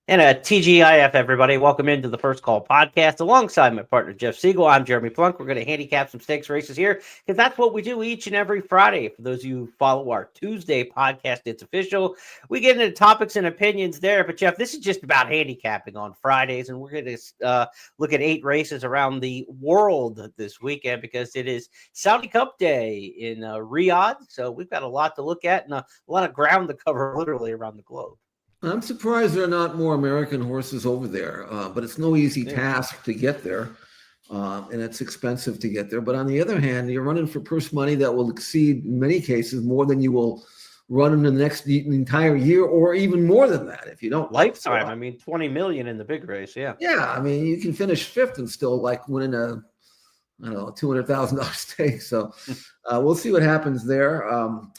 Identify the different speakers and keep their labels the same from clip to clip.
Speaker 1: And a TGIF, everybody. Welcome into the First Call podcast alongside my partner, Jeff Siegel. I'm Jeremy Plonk. We're going to handicap some stakes races here because that's what we do each and every Friday. For those of you who follow our Tuesday podcast, it's official. We get into topics and opinions there. But, Jeff, this is just about handicapping on Fridays. And we're going to look at 8 races around the world this weekend because it is Saudi Cup Day in Riyadh. So we've got a lot to look at and a lot of ground to cover literally around the globe.
Speaker 2: I'm surprised there are not more American horses over there, but it's no easy task to get there, and it's expensive to get there. But on the other hand, you're running for purse money that will exceed, in many cases, more than you will run in the entire year, or even more than that if you don't.
Speaker 1: Lifetime. I mean, 20 million in the big race. Yeah.
Speaker 2: Yeah. I mean, you can finish fifth and still like winning a $200,000 stake. So we'll see what happens there.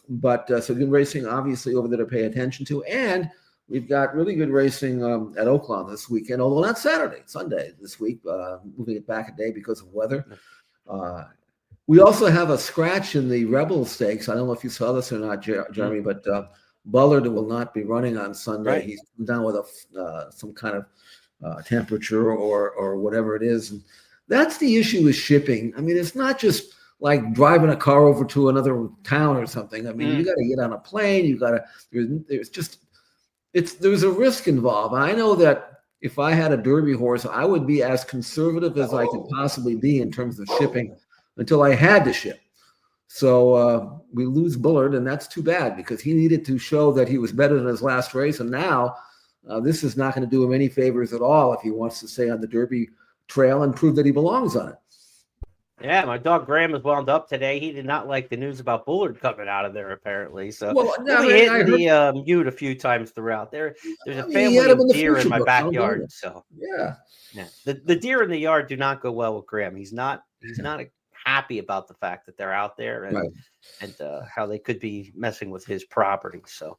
Speaker 2: But so good racing, obviously, over there to pay attention to. And we've got really good racing at Oaklawn this weekend, although not Saturday, Sunday this week, moving it back a day because of weather. We also have a scratch in the Rebel Stakes. I don't know if you saw this or not, Jeremy, but Bullard will not be running on Sunday. Right. He's down with some kind of temperature or whatever it is. And that's the issue with shipping. I mean, it's not just like driving a car over to another town or something. I mean, you got to get on a plane. You got to, there's a risk involved. I know that if I had a Derby horse, I would be as conservative as I could possibly be in terms of shipping until I had to ship. So we lose Bullard, and that's too bad because he needed to show that he was better than his last race. And now this is not going to do him any favors at all if he wants to stay on the Derby trail and prove that he belongs on it.
Speaker 1: Yeah, my dog Graham was wound up today. He did not like the news about Bullard coming out of there, apparently. So we hit the mute a few times throughout. There's a family of deer in my backyard. So
Speaker 2: yeah.
Speaker 1: The deer in the yard do not go well with Graham. He's not happy about the fact that they're out there and how they could be messing with his property. So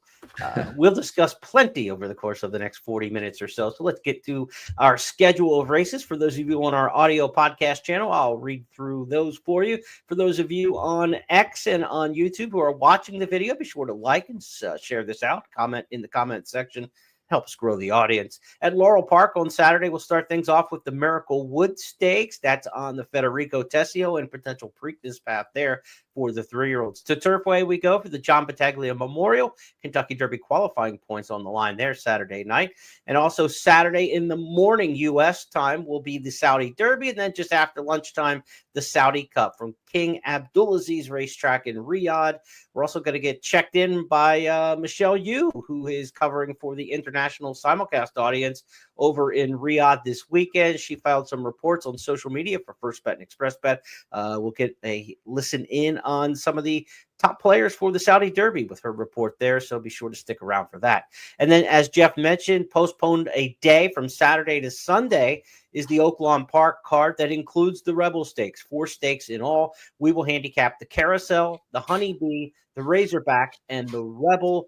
Speaker 1: we'll discuss plenty over the course of the next 40 minutes or so. So let's get to our schedule of races. For those of you on our audio podcast channel, I'll read through those for you. For those of you on X and on YouTube who are watching the video, be sure to like and share this out. Comment in the comment section. Helps grow the audience. At Laurel Park on Saturday, we'll start things off with the Miracle Wood Stakes. That's on the Federico Tessio and potential Preakness path there for the 3-year-olds. To Turfway we go for the John Battaglia Memorial. Kentucky Derby qualifying points on the line there Saturday night. And also Saturday in the morning U.S. time will be the Saudi Derby. And then just after lunchtime, the Saudi Cup from King Abdulaziz Racetrack in Riyadh. We're also going to get checked in by Michelle Yu, who is covering for the international simulcast audience over in Riyadh this weekend. She filed some reports on social media for First Bet and Express Bet. We'll get a listen in on some of the top players for the Saudi Derby with her report there, so be sure to stick around for that. And then, as Jeff mentioned, postponed a day from Saturday to Sunday is the Laurel Park card that includes the Rebel Stakes, 4 stakes in all. We will handicap the Carousel, the Honeybee, the Razorback, and the Rebel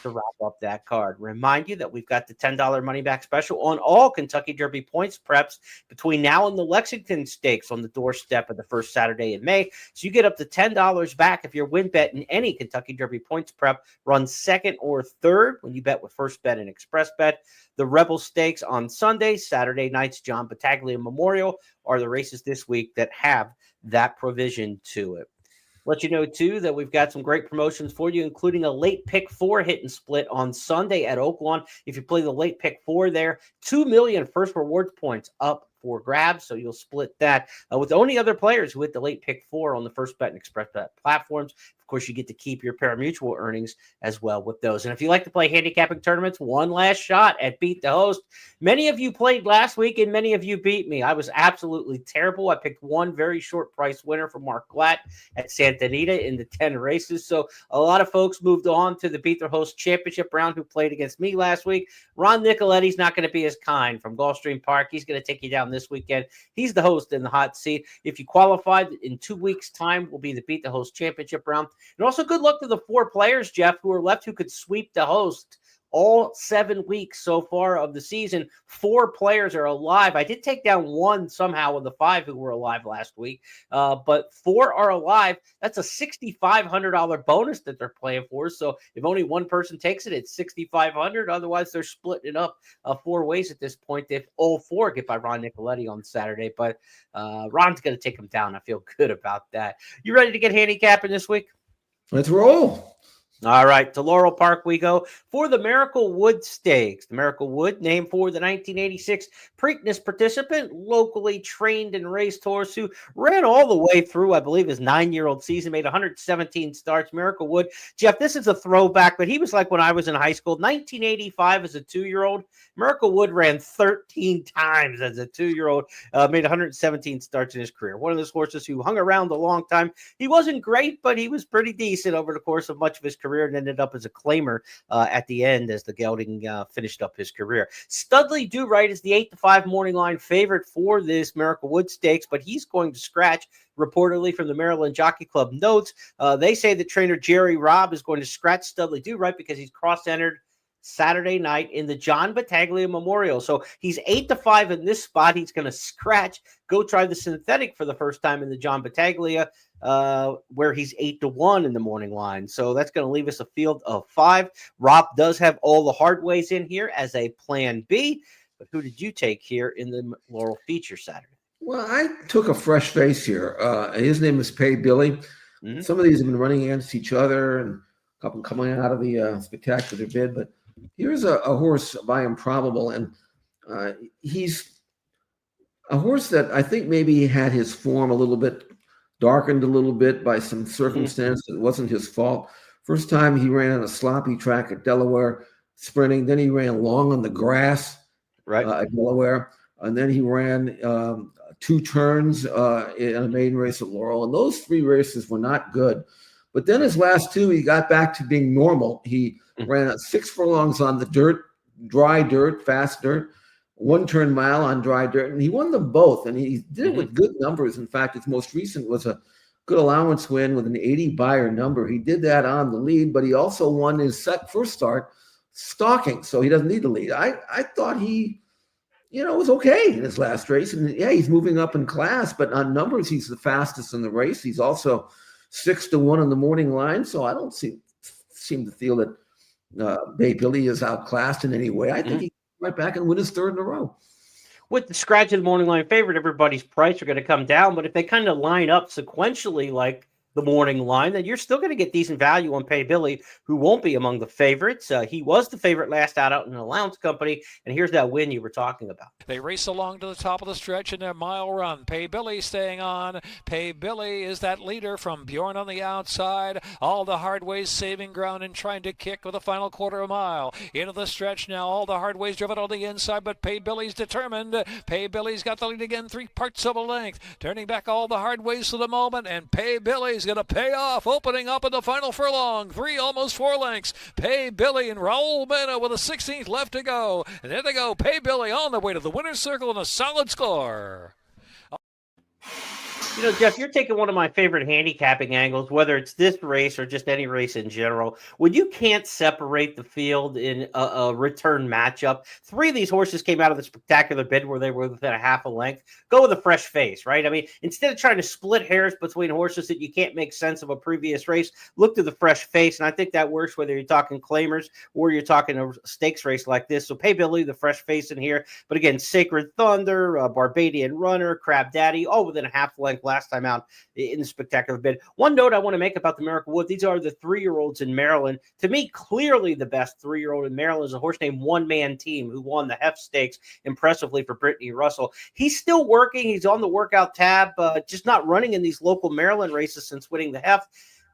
Speaker 1: to wrap up that card. Remind you that we've got the $10 money back special on all Kentucky Derby points preps between now and the Lexington Stakes on the doorstep of the first Saturday in May. So you get up to $10 back if your win bet in any Kentucky Derby points prep runs second or third when you bet with First Bet and Express Bet. The Rebel Stakes on Sunday, Saturday night's John Battaglia Memorial are the races this week that have that provision to it. Let you know, too, that we've got some great promotions for you, including a late pick 4 hit and split on Sunday at Oaklawn. If you play the late pick 4 there, 2 million first rewards points up for grabs, so you'll split that with the only other players who hit the late pick 4 on the First Bet and Express Bet platforms. Of course, you get to keep your pari-mutuel earnings as well with those. And if you like to play handicapping tournaments, one last shot at Beat the Host. Many of you played last week, and many of you beat me. I was absolutely terrible. I picked one very short price winner for Mark Glatt at Santa Anita in the 10 races. So a lot of folks moved on to the Beat the Host championship round who played against me last week. Ron Nicoletti's not going to be as kind from Gulfstream Park. He's going to take you down this weekend. He's the host in the hot seat. If you qualified in 2 weeks' time, will be the Beat the Host championship round. And also good luck to the 4 players, Jeff, who are left who could sweep the host all 7 weeks so far of the season, 4 players are alive. I did take down 1 somehow of the 5 who were alive last week, but 4 are alive. That's a $6,500 bonus that they're playing for. So if only one person takes it, it's $6,500. Otherwise, they're splitting it up 4 ways at this point if all 4 get by Ron Nicoletti on Saturday. But Ron's going to take them down. I feel good about that. You ready to get handicapping this week?
Speaker 2: Let's roll.
Speaker 1: All right, to Laurel Park we go for the Miracle Wood Stakes. The Miracle Wood, named for the 1986 Preakness participant, locally trained and raced horse who ran all the way through, I believe, his 9-year-old season, made 117 starts. Miracle Wood, Jeff, this is a throwback, but he was like when I was in high school. 1985 as a 2-year-old, Miracle Wood ran 13 times as a 2-year-old, made 117 starts in his career. One of those horses who hung around a long time. He wasn't great, but he was pretty decent over the course of much of his career, and ended up as a claimer at the end as the gelding finished up his career. Studley Do Right is the 8-5 morning line favorite for this Miracle Wood Stakes, but he's going to scratch, reportedly from the Maryland Jockey Club notes. They say that trainer Jerry Robb is going to scratch Studley Do Right because he's cross-entered Saturday night in the John Battaglia Memorial. So he's 8-5 in this spot. He's going to scratch, go try the synthetic for the first time in the John Battaglia, where he's 8-1 in the morning line. So that's going to leave us a field of 5. Rob does have all the hard ways in here as a plan B. But who did you take here in the Laurel feature Saturday?
Speaker 2: Well, I took a fresh face here. His name is Pay Billy. Mm-hmm. Some of these have been running against each other, and a couple coming out of the spectacular bid. But here's a horse by Improbable, and he's a horse that I think maybe had his form a little bit darkened a little bit by some circumstance that wasn't his fault. First time he ran on a sloppy track at Delaware sprinting. Then he ran long on the grass at Delaware. And then he ran 2 turns in a maiden race at Laurel. And those 3 races were not good. But then his last 2, he got back to being normal. He ran 6 furlongs on the dirt, dry dirt, fast dirt, 1 mile on dry dirt, and he won them both. And he did it with good numbers. In fact, his most recent was a good allowance win with an 80 buyer number. He did that on the lead, but he also won his first start stalking, so he doesn't need the lead. I thought he, was okay in his last race, and yeah, he's moving up in class, but on numbers, he's the fastest in the race. He's also 6-1 in the morning line, so I don't seem to feel that Bay Billy is outclassed in any way. I think he right back and win his 3rd in a row.
Speaker 1: With the scratch of the morning line favorite, everybody's price are going to come down. But if they kind of line up sequentially like the morning line, then you're still going to get decent value on Pay Billy, who won't be among the favorites. He was the favorite last out in an allowance company, and here's that win you were talking about.
Speaker 3: They race along to the top of the stretch in their mile run. Pay Billy staying on. Pay Billy is that leader from Bjorn on the outside. All the hard ways saving ground and trying to kick with the final quarter of a mile. Into the stretch now. All the hard ways driven on the inside, but Pay Billy's determined. Pay Billy's got the lead again, 3 parts of a length. Turning back all the hard ways for the moment, and Pay Billy's going to pay off, opening up in the final furlong, 3 almost 4 lengths. Pay Billy and Raul Mena with a 16th left to go, and there they go. Pay Billy on the way to the winner's circle and a solid score.
Speaker 1: Jeff, you're taking one of my favorite handicapping angles, whether it's this race or just any race in general. When you can't separate the field in a return matchup, 3 of these horses came out of the spectacular bid where they were within a half a length. Go with a fresh face, right? I mean, instead of trying to split hairs between horses that you can't make sense of a previous race, look to the fresh face. And I think that works whether you're talking claimers or you're talking a stakes race like this. So Pay Billy, the fresh face in here. But again, Sacred Thunder, Barbadian Runner, Crab Daddy, all within a half length last time out in the spectacular bid. One note I want to make about the Miracle Wood, these are the 3-year-olds in Maryland. To me, clearly the best 3-year-old in Maryland is a horse named One Man Team, who won the Heft Stakes impressively for Brittany Russell. He's still working. He's on the workout tab, just not running in these local Maryland races since winning the Heft.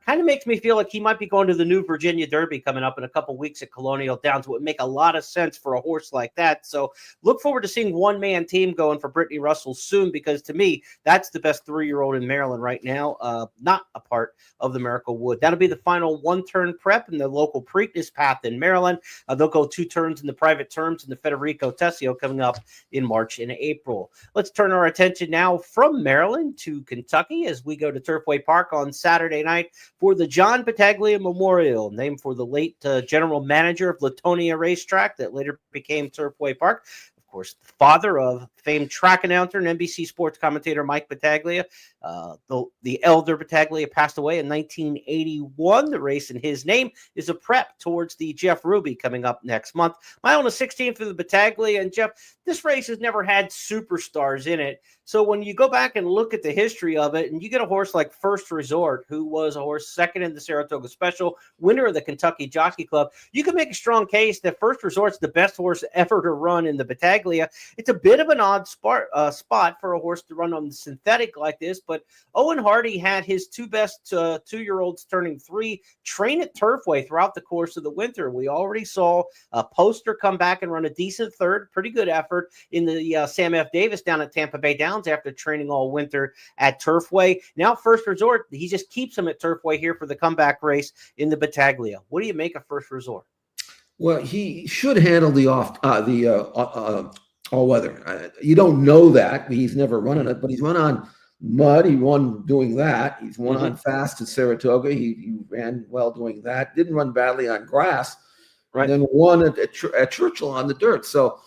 Speaker 1: Kind of makes me feel like he might be going to the new Virginia Derby coming up in a couple weeks at Colonial Downs. It would make a lot of sense for a horse like that. So look forward to seeing One Man Team going for Brittany Russell soon, because to me, that's the best 3-year-old in Maryland right now, not a part of the Miracle Wood. That'll be the final 1-turn prep in the local Preakness Path in Maryland. They'll go 2 turns in the private terms in the Federico Tessio coming up in March and April. Let's turn our attention now from Maryland to Kentucky as we go to Turfway Park on Saturday night for the John Battaglia Memorial, named for the late general manager of Latonia Racetrack that later became Turfway Park. Of course, the father of famed track announcer and NBC sports commentator Mike Battaglia. The elder Battaglia passed away in 1981. The race in his name is a prep towards the Jeff Ruby coming up next month. Mile on the 16th for the Battaglia. And Jeff, this race has never had superstars in it. So when you go back and look at the history of it, and you get a horse like First Resort, who was a horse second in the Saratoga Special, winner of the Kentucky Jockey Club, you can make a strong case that First Resort's the best horse ever to run in the Battaglia. It's a bit of an odd spot for a horse to run on the synthetic like this, but Owen Hardy had his two best 2-year-olds turning 3 train at Turfway throughout the course of the winter. We already saw a Poster come back and run a decent third, pretty good effort in the Sam F. Davis down at Tampa Bay Downs after training all winter at Turfway. Now First Resort, he just keeps him at Turfway here for the comeback race in the Battaglia. What do you make of First Resort?
Speaker 2: Well, he should handle the all-weather. You don't know that. He's never run on it, but he's run on mud. He won doing that. He's won on fast at Saratoga. He ran well doing that. Didn't run badly on grass. Right. And then won at Churchill on the dirt. So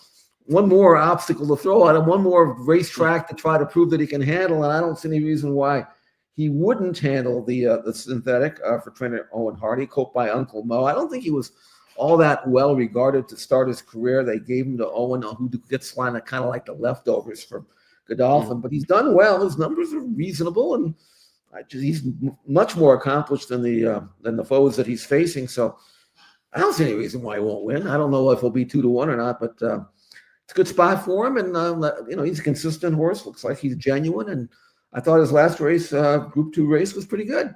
Speaker 2: one more obstacle to throw at him, one more racetrack to try to prove that he can handle. And I don't see any reason why he wouldn't handle the synthetic for trainer Owen Hardy, coached by Uncle Mo. I don't think he was all that well regarded to start his career. They gave him to Owen, who gets kind of like the leftovers from Godolphin, but he's done well. His numbers are reasonable, and he's much more accomplished than the foes that he's facing. So I don't see any reason why he won't win. I don't know if he'll be 2-1 or not, but it's a good spot for him. And he's a consistent horse. Looks like he's genuine. And I thought his last race, Group 2 race, was pretty good.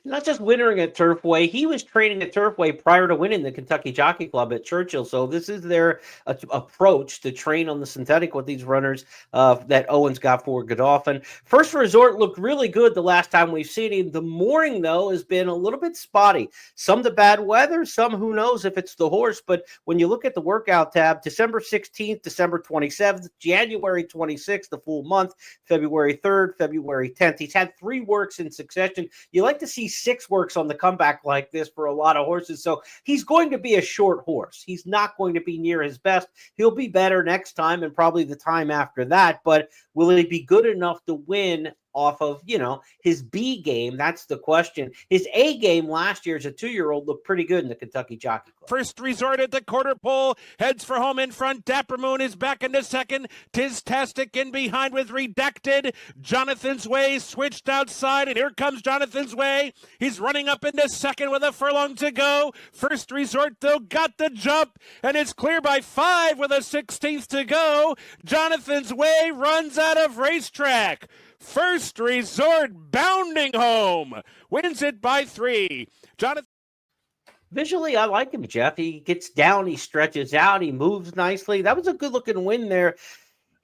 Speaker 1: Not just winning at Turfway, he was training at Turfway prior to winning the Kentucky Jockey Club at Churchill. So this is their approach to train on the synthetic with these runners that Owen's got for Godolphin. First Resort looked really good the last time we've seen him. The morning, though, has been a little bit spotty. Some the bad weather, some who knows if it's the horse. But when you look at the workout tab, December 16th, December 27th, January 26th, the full month, February 3rd, February 10th. He's had 3 works in succession. You like to see 6 works on the comeback like this for a lot of horses. So he's going to be a short horse. He's not going to be near his best. He'll be better next time and probably the time after that. But will he be good enough to win off of, his B game? That's the question. His A game last year as a 2-year-old looked pretty good in the Kentucky Jockey Club.
Speaker 4: First Resort at the quarter pole, heads for home in front. Dapper Moon is back into second. Tistastic in behind with Redacted. Jonathan's Way switched outside, and here comes Jonathan's Way. He's running up into second with a furlong to go. First Resort, though, got the jump, and it's clear by 5 with a 16th to go. Jonathan's Way runs out of racetrack. First Resort bounding home, wins it by 3. Jonathan.
Speaker 1: Visually, I like him, Jeff. He gets down, he stretches out, he moves nicely. That was a good-looking win there.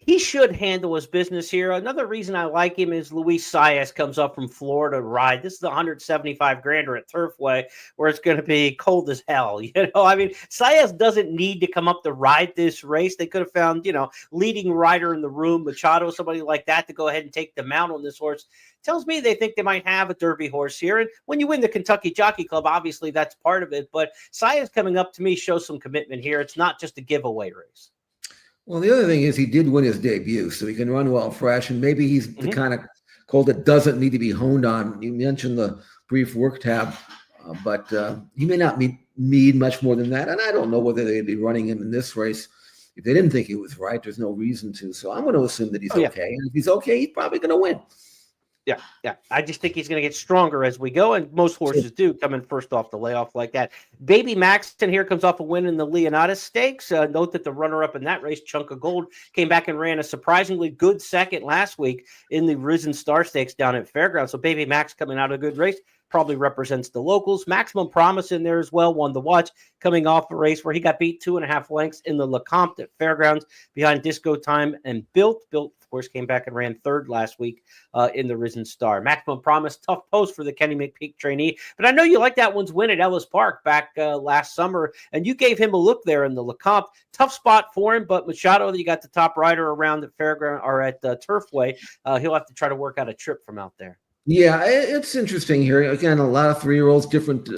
Speaker 1: He should handle his business here. Another reason I like him is Luis Saez comes up from Florida to ride. This is the 175 grander at Turfway, where it's going to be cold as hell. Saez doesn't need to come up to ride this race. They could have found, leading rider in the room, Machado, somebody like that, to go ahead and take the mount on this horse. Tells me they think they might have a Derby horse here. And when you win the Kentucky Jockey Club, obviously that's part of it. But Saez coming up to me shows some commitment here. It's not just a giveaway race.
Speaker 2: Well, the other thing is he did win his debut, so he can run well fresh, and maybe he's the kind of colt that doesn't need to be honed on. You mentioned the brief work tab, but he may not need much more than that, and I don't know whether they'd be running him in this race. If they didn't think he was right, there's no reason to, so I'm going to assume that he's okay, and if he's okay, he's probably going to win.
Speaker 1: Yeah. I just think he's going to get stronger as we go, and most horses do come in first off the layoff like that. Baby Maxton here comes off a win in the Leonidas Stakes. Note that the runner-up in that race, Chunk of Gold, came back and ran a surprisingly good second last week in the Risen Star Stakes down at Fairgrounds. So Baby Max coming out of a good race probably represents the locals. Maximum Promise in there as well, one to watch, coming off a race where he got beat 2.5 lengths in the Lecomte at Fairgrounds behind Disco Time and Built. Built, of course, came back and ran third last week in the Risen Star. Maximum Promise, tough post for the Kenny McPeak trainee. But I know you like that one's win at Ellis Park back last summer, and you gave him a look there in the Lecomte. Tough spot for him, but Machado, you got the top rider around at Fairground or at Turfway. He'll have to try to work out a trip from out there.
Speaker 2: Yeah, it's interesting here. Again, a lot of 3-year-olds, different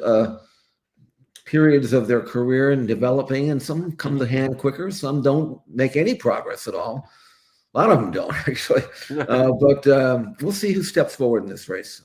Speaker 2: periods of their career and developing, and some come to hand quicker, some don't make any progress at all. A lot of them don't, actually. But we'll see who steps forward in this race.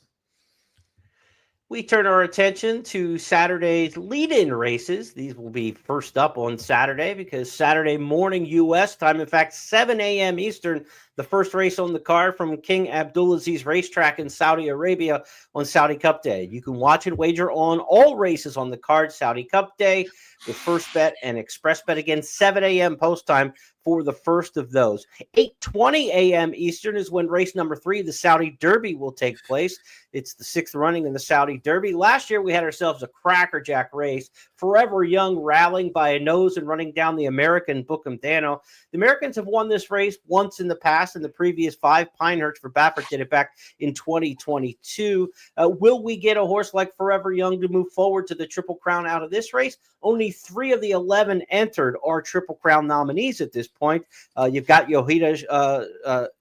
Speaker 1: We turn our attention to Saturday's lead-in races. These will be first up on Saturday because Saturday morning U.S. time, in fact, 7 a.m. Eastern, the first race on the card from King Abdulaziz Racetrack in Saudi Arabia on Saudi Cup Day. You can watch and wager on all races on the card Saudi Cup Day with First Bet and Express Bet. Again, 7 a.m. post time for the first of those. 8:20 a.m. Eastern is when race number 3, the Saudi Derby, will take place. It's the 6th running in the Saudi Derby. Last year, we had ourselves a crackerjack race. Forever Young rallying by a nose and running down the American Bookham Dano. The Americans have won this race once in the past. In the previous 5, Pinehurst for Baffert did it back in 2022. Will we get a horse like Forever Young to move forward to the Triple Crown out of this race? Only 3 of the 11 entered are Triple Crown nominees at this point. You've got Yoshida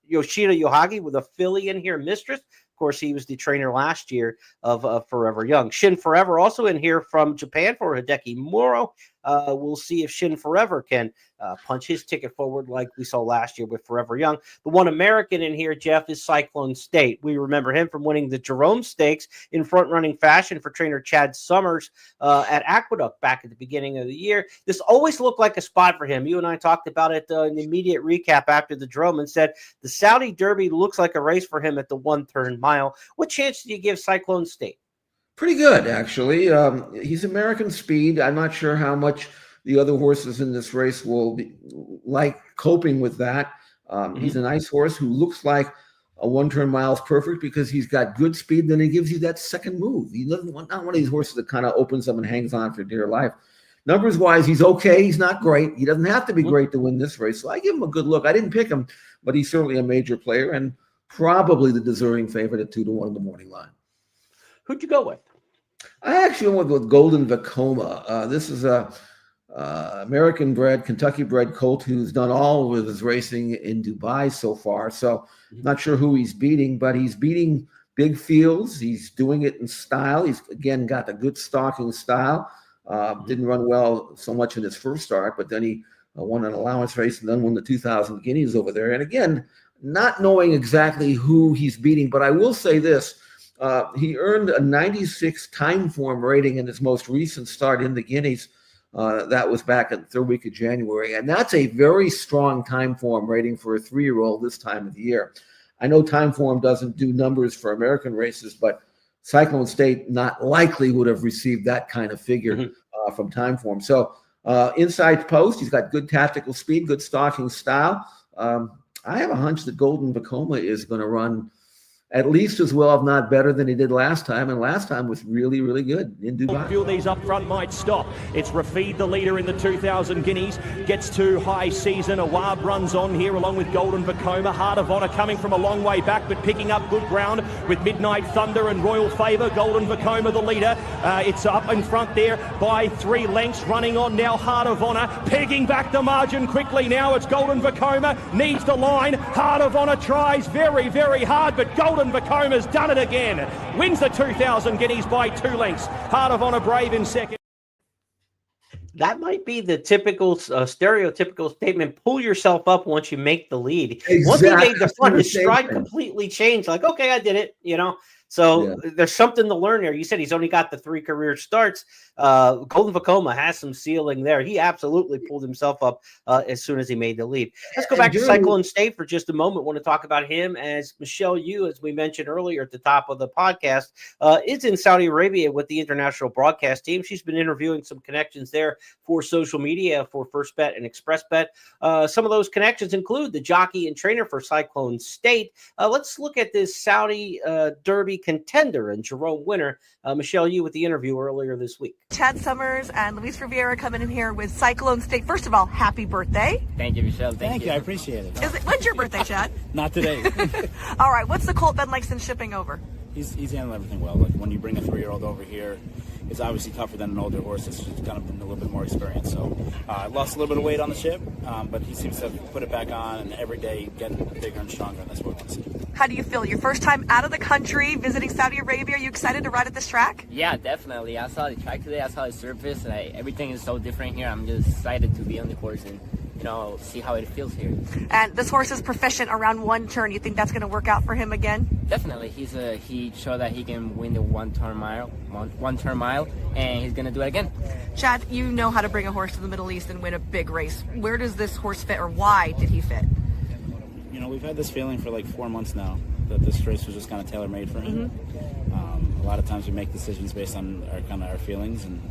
Speaker 1: Yohagi with a filly in here, Mistress. Of course, he was the trainer last year of Forever Young. Shin Forever also in here from Japan for Hideki Muro. We'll see if Shin Forever can punch his ticket forward like we saw last year with Forever Young. The one American in here, Jeff, is Cyclone State. We remember him from winning the Jerome Stakes in front-running fashion for trainer Chad Summers at Aqueduct back at the beginning of the year. This always looked like a spot for him. You and I talked about it in the immediate recap after the Jerome and said the Saudi Derby looks like a race for him at the 1-turn mile. What chance do you give Cyclone State?
Speaker 2: Pretty good, actually. He's American speed. I'm not sure how much the other horses in this race will be like coping with that. He's a nice horse who looks like a 1-turn mile is perfect because he's got good speed. Then he gives you that second move. He doesn't want, not one of these horses that kind of opens up and hangs on for dear life. Numbers wise, he's okay. He's not great. He doesn't have to be great to win this race. So I give him a good look. I didn't pick him, but he's certainly a major player and probably the deserving favorite at 2-1 in the morning line.
Speaker 1: Who'd you go with?
Speaker 2: I actually went with Golden Vacoma. This is a American-bred, Kentucky-bred colt who's done all of his racing in Dubai so far. So not sure who he's beating, but he's beating big fields. He's doing it in style. He's, again, got a good stalking style. Didn't run well so much in his first start, but then he won an allowance race and then won the 2,000 guineas over there. And again, not knowing exactly who he's beating, but I will say this. He earned a 96 time form rating in his most recent start in the Guineas. That was back in the 3rd week of January. And that's a very strong time form rating for a 3-year-old this time of the year. I know time form doesn't do numbers for American races, but Cyclone State not likely would have received that kind of figure from time form. So inside post, he's got good tactical speed, good stalking style. I have a hunch that Golden Vacoma is going to run at least as well, if not better, than he did last time. And last time was really, really good in Dubai.
Speaker 5: Feel these up front might stop. It's Rafid, the leader in the 2,000 guineas. Gets to high season. Awab runs on here along with Golden Vacoma. Heart of Honor coming from a long way back, but picking up good ground with Midnight Thunder and Royal Favour. Golden Vacoma, the leader. It's up in front there by 3 lengths. Running on now, Heart of Honor. Pegging back the margin quickly now. It's Golden Vacoma. Needs the line. Heart of Honor tries very, very hard, but Golden Vacoma's done it again. Wins the 2,000 guineas by 2 lengths. Heart of Honor Brave in second.
Speaker 1: That might be the typical, stereotypical statement. Pull yourself up once you make the lead.
Speaker 2: Exactly.
Speaker 1: Once he made the front, his stride completely changed. Like, okay, I did it, you know. So there's something to learn there. You said he's only got the 3 career starts. Golden Vacoma has some ceiling there. He absolutely pulled himself up as soon as he made the lead. Let's go back to Cyclone State for just a moment. I want to talk about him as Michelle Yu, as we mentioned earlier at the top of the podcast, is in Saudi Arabia with the international broadcast team. She's been interviewing some connections there for social media for First Bet and Express Bet. Some of those connections include the jockey and trainer for Cyclone State. Let's look at this Saudi Derby contender and Jerome winner, Michelle Yu, with the interview earlier this week.
Speaker 6: Chad Summers and Luis Riviera coming in here with Cyclone State. First of all, happy birthday.
Speaker 7: Thank you, Michelle. Thank you.
Speaker 6: I
Speaker 7: appreciate it.
Speaker 6: When's your birthday, Chad?
Speaker 7: Not today.
Speaker 6: All right, what's the colt been like since shipping over?
Speaker 7: He's handling everything well. Like when you bring a 3-year-old over here, is obviously tougher than an older horse that's just kind of been a little bit more experienced. So I lost a little bit of weight on the ship, but he seems to have put it back on, and every day getting bigger and stronger, and that's what we want to see.
Speaker 6: How do you feel? Your first time out of the country, visiting Saudi Arabia. Are you excited to ride at this track?
Speaker 8: Yeah, definitely. I saw the track today. I saw the surface. And everything is so different here. I'm just excited to be on the course and, see how it feels here.
Speaker 6: And this horse is proficient around one turn. You think that's going to work out for him again?
Speaker 8: Definitely. He showed that he can win the one turn mile, and he's going to do it again.
Speaker 6: Chad, you know how to bring a horse to the Middle East and win a big race. Where does this horse fit, or why did he fit?
Speaker 7: We've had this feeling for like 4 months now that this race was just kind of tailor-made for him. A lot of times we make decisions based on our feelings, and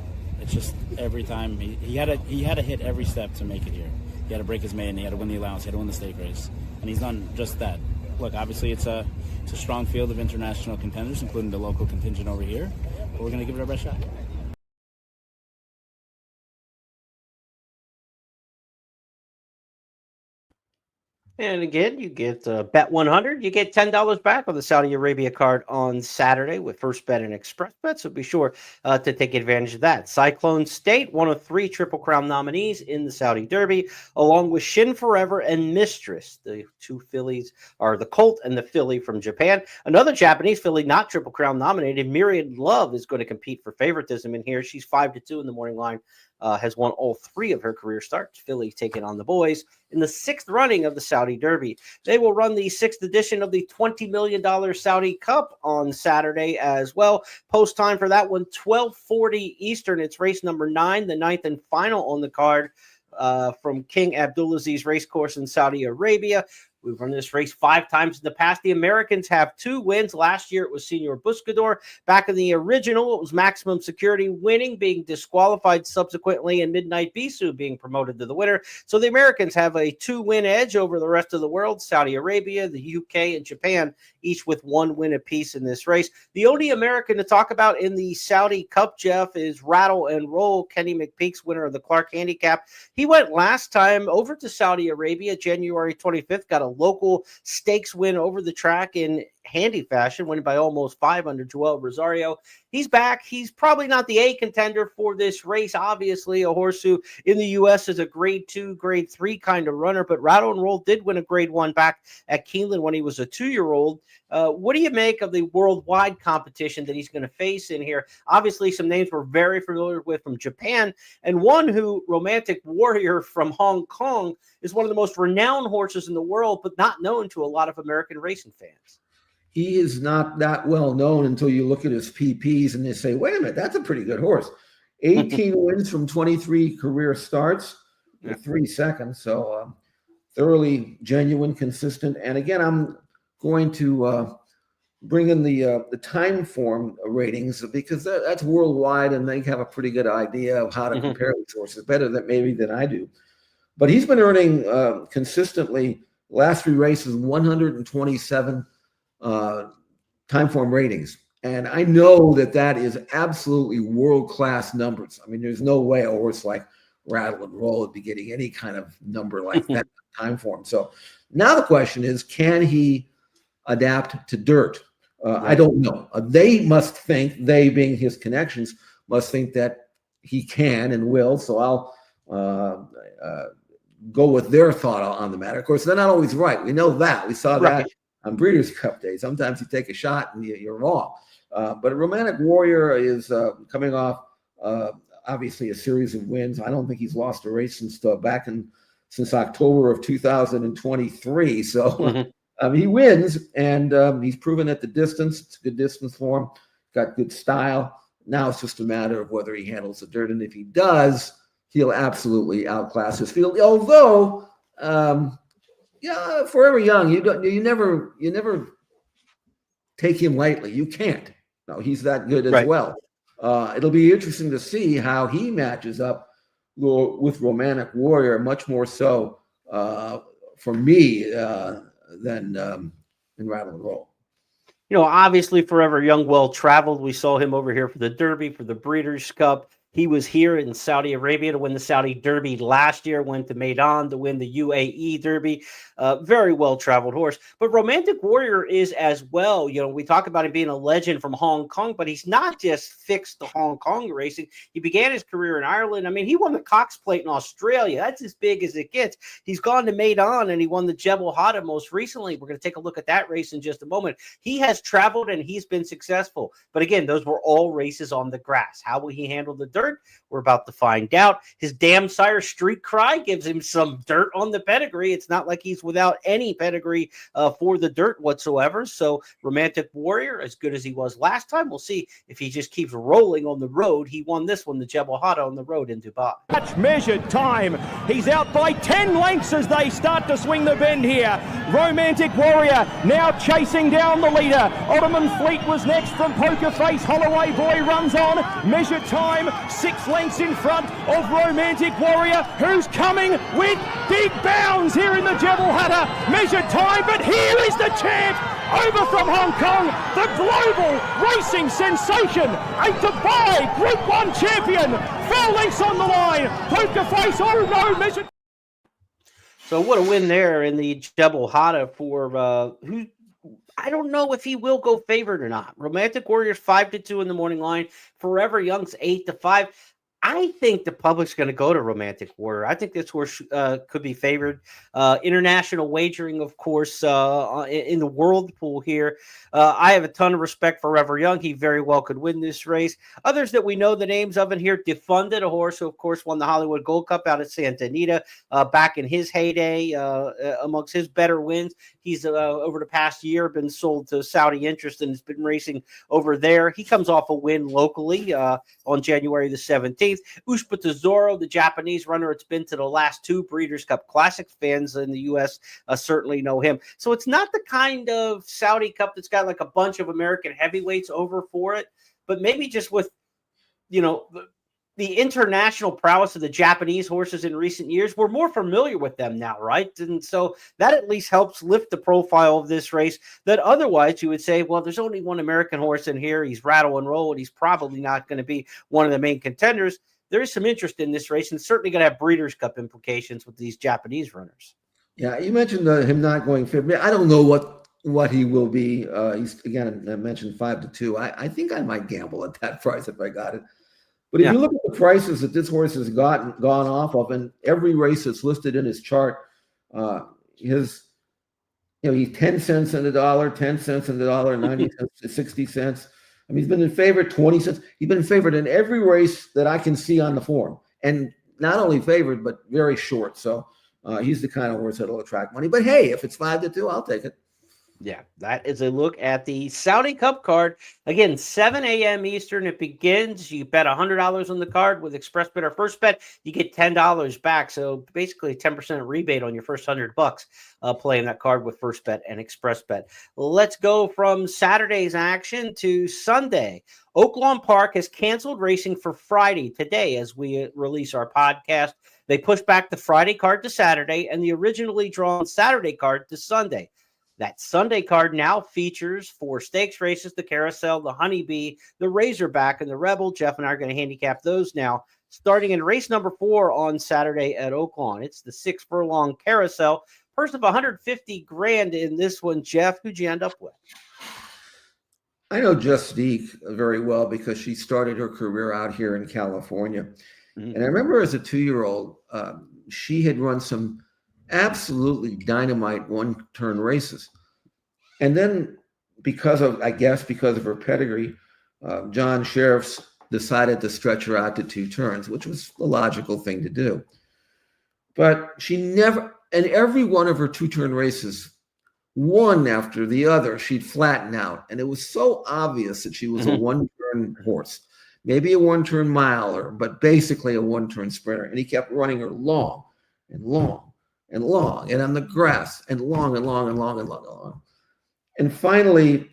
Speaker 7: it's just every time he had to hit every step to make it here. He had to break his maiden, he had to win the allowance, he had to win the stake race, and he's done just that. Look, obviously it's a strong field of international contenders, including the local contingent over here, but we're going to give it our best shot.
Speaker 1: And again, you get bet 100. You get $10 back on the Saudi Arabia card on Saturday with First Bet and Express Bet. So be sure to take advantage of that. Cyclone State, one of 3 Triple Crown nominees in the Saudi Derby, along with Shin Forever and Mistress. The 2 fillies are the Colt and the filly from Japan. Another Japanese filly, not Triple Crown nominated, Myriad Love, is going to compete for favoritism in here. She's 5-2 in the morning line. Has won all 3 of her career starts. Filly taking on the boys in the 6th running of the Saudi Derby. They will run the 6th edition of the $20 million Saudi Cup on Saturday as well. Post time for that one, 12:40 Eastern. It's race number 9, the 9th and final on the card from King Abdulaziz Racecourse in Saudi Arabia. We've run this race 5 times in the past. The Americans have 2 wins. Last year, it was Senor Buscador. Back in the original, it was Maximum Security winning, being disqualified subsequently, and Midnight Bisou being promoted to the winner. So the Americans have a 2-win edge over the rest of the world. Saudi Arabia, the UK, and Japan, each with 1 win apiece in this race. The only American to talk about in the Saudi Cup, Jeff, is Rattle and Roll, Kenny McPeak's winner of the Clark Handicap. He went last time over to Saudi Arabia, January 25th, got a local stakes win over the track in handy fashion, winning by almost 5 under Joel Rosario. He's back. He's probably not the A contender for this race. Obviously, a horse who in the U.S. is a grade 2, grade 3 kind of runner, but Rattle and Roll did win a grade 1 back at Keeneland when he was a 2-year-old. What do you make of the worldwide competition that he's going to face in here? Obviously, some names we're very familiar with from Japan, and one who, Romantic Warrior from Hong Kong, is one of the most renowned horses in the world, but not known to a lot of American racing fans.
Speaker 2: He is not that well known until you look at his PPs and they say, wait a minute, that's a pretty good horse. 18 wins from 23 career starts with 3 seconds. So thoroughly genuine, consistent. And again, I'm going to bring in the time form ratings because that's worldwide, and they have a pretty good idea of how to compare these horses better than I do. But he's been earning consistently last 3 races 127 time form ratings. And I know that is absolutely world-class numbers. I mean, there's no way a horse like Rattle and Roll would be getting any kind of number like that time form. So now the question is, can he adapt to dirt? I don't know. They must think, they being his connections, must think that he can and will. So I'll go with their thought on the matter. Of course, they're not always right. We know that. We saw that on Breeders' Cup Day. Sometimes you take a shot and you're wrong. But Romantic Warrior is coming off, obviously, a series of wins. I don't think he's lost a race since October of 2023. So he wins, and he's proven at the distance. It's a good distance for him. Got good style. Now it's just a matter of whether he handles the dirt. And if he does, he'll absolutely outclass his field. Although, Forever Young, you never take him lightly. You can't. No, he's that good as well. It'll be interesting to see how he matches up with Romantic Warrior, much more so for me than in Rattle and Roll.
Speaker 1: Obviously Forever Young, well-traveled. We saw him over here for the Derby, for the Breeders' Cup. He was here in Saudi Arabia to win the Saudi Derby last year, went to Maidan to win the UAE Derby. Very well-traveled horse. But Romantic Warrior is as well. You know, we talk about him being a legend from Hong Kong, but he's not just fixed to Hong Kong racing. He began his career in Ireland. I mean, he won the Cox Plate in Australia. That's as big as it gets. He's gone to Maidan, and he won the Jebel Hatta most recently. We're going to take a look at that race in just a moment. He has traveled, and he's been successful. But again, those were all races on the grass. How will he handle the dirt? We're about to find out. His damn sire Street Cry gives him some dirt on the pedigree. It's not like he's without any pedigree for the dirt whatsoever. So Romantic Warrior, as good as he was last time, we'll see if he just keeps rolling on the road. He won this one, the Jebel Hatta, on the road in Dubai.
Speaker 5: Much measured time. He's out by 10 lengths as they start to swing the bend here. Romantic Warrior now chasing down the leader. Ottoman Fleet was next from Poker Face. Holloway Boy runs on. Measured time, 6 lengths in front of Romantic Warrior, who's coming with big bounds here in the Jebel Hatta. Measured time, but here is the champ over from Hong Kong, the global racing sensation, a Dubai Group 1 champion, 4 lengths on the line. Poker Face, oh no, measured.
Speaker 1: So what a win there in the Jebel Hatta for who I don't know if he will go favored or not. Romantic Warriors 5-2 in the morning line. Forever Young's 8-5. I think the public's going to go to Romantic Warrior. I think this horse could be favored. International wagering, of course, in the world pool here. I have a ton of respect for Forever Young. He very well could win this race. Others that we know the names of in here, Defunded, a horse who, of course, won the Hollywood Gold Cup out at Santa Anita back in his heyday, amongst his better wins. He's, over the past year, been sold to Saudi interest and has been racing over there. He comes off a win locally on January the 17th. Ushpa Tesoro, the Japanese runner, it's been to the last 2 Breeders' Cup Classic. Fans in the U.S. Certainly know him. So it's not the kind of Saudi Cup that's got like a bunch of American heavyweights over for it, but maybe just with, you know, the international prowess of the Japanese horses in recent years, we're more familiar with them now, right? And so that at least helps lift the profile of this race that otherwise you would say, well, there's only one American horse in here. He's rattle and roll, and he's probably not going to be one of the main contenders. There is some interest in this race, and certainly going to have Breeders' Cup implications with these Japanese runners.
Speaker 2: Yeah, you mentioned him not going fifth. I don't know what he will be. He's, again, I mentioned 5-2. I think I might gamble at that price if I got it. But if you look at the prices that this horse has gone off of, and every race that's listed in his chart, he's 10 cents in the dollar, 10 cents in the dollar, 90 cents to 60 cents. I mean, he's been in favor 20 cents. He's been favored in every race that I can see on the form, and not only favored but very short. So he's the kind of horse that'll attract money. But hey, if it's 5-2, I'll take it.
Speaker 1: Yeah, that is a look at the Saudi Cup card. Again, 7 a.m. Eastern, it begins. You bet $100 on the card with Express Bet or First Bet. You get $10 back. So basically a 10% rebate on your first $100 playing that card with First Bet and Express Bet. Let's go from Saturday's action to Sunday. Laurel Park has canceled racing for Friday today as we release our podcast. They pushed back the Friday card to Saturday and the originally drawn Saturday card to Sunday. That Sunday card now features 4 stakes races, the Carousel, the Honeybee, the Razorback, and the Rebel. Jeff and I are going to handicap those now, starting in race number 4 on Saturday at Oaklawn. It's the 6 furlong Carousel. Purse of $150,000 in this one. Jeff, who'd you end up with?
Speaker 2: I know Justine very well because she started her career out here in California. Mm-hmm. And I remember as a 2-year-old, she had run some absolutely dynamite one-turn races. And then because of her pedigree, John Sheriffs decided to stretch her out to 2 turns, which was the logical thing to do. But she never, in every one of her 2-turn races, one after the other, she'd flatten out. And it was so obvious that she was a one-turn horse, maybe a one-turn miler, but basically a one-turn sprinter. And he kept running her long and long and long, and on the grass, and long and long and long and long and long. And finally,